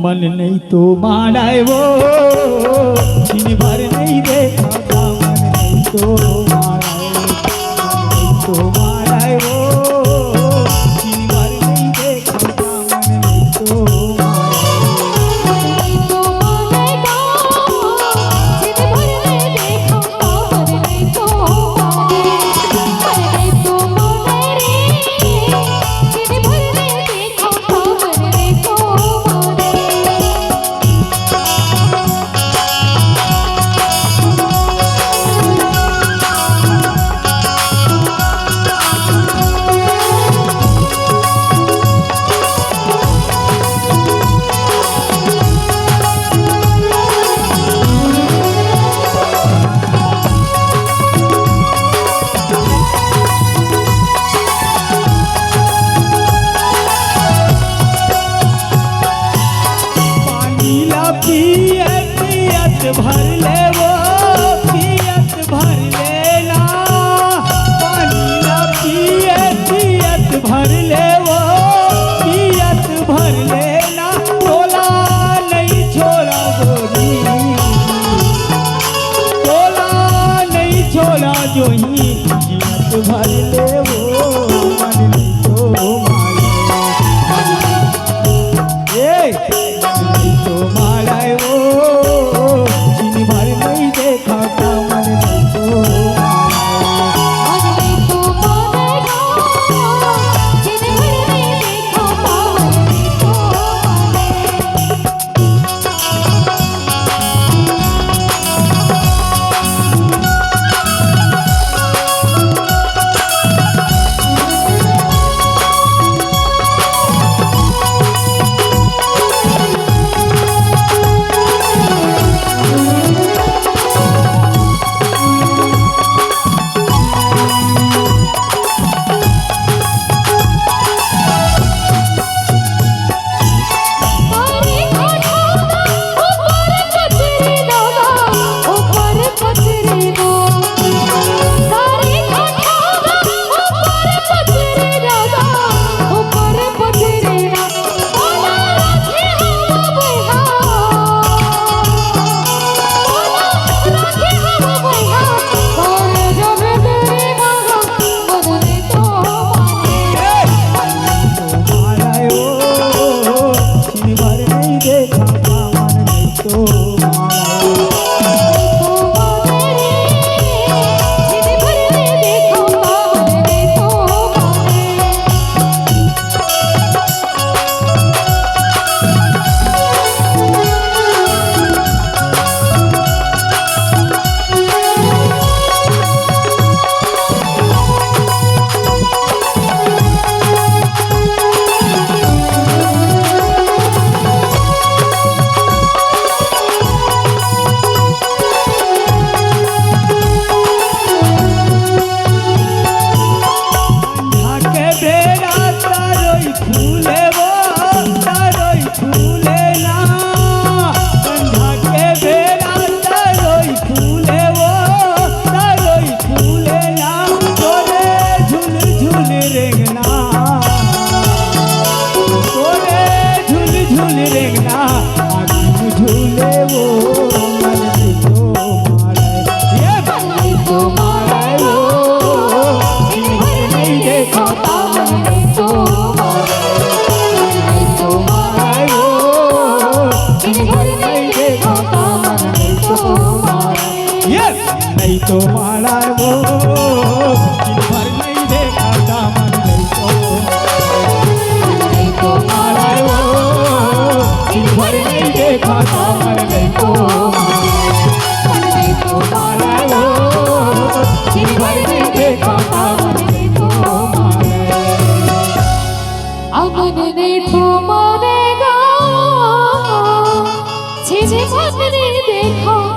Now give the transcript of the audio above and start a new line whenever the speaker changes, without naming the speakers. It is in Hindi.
मन नहीं तो माराए वो दिन भर नहीं देखा मन नहीं तो माराए वो दिन भर नहीं देखा मन नहीं तो भर ले वो पियत भर लेना पानी ना पियत भर ले वो पियत भर लेना तोला नहीं छोड़ा गोरी तोला नहीं छोड़ा जो ही पियत भर ले वो मन नहीं तो मारे मन नहीं तो मारे वो नहीं तो मारा वो दिन भर नहीं देखा दामन नहीं तो मारा वो दिन भर नहीं देखा दामन नहीं तो मारा वो दिन भर नहीं देखा दामन नहीं तो
अमन नहीं तो मारेगा छे छे देखो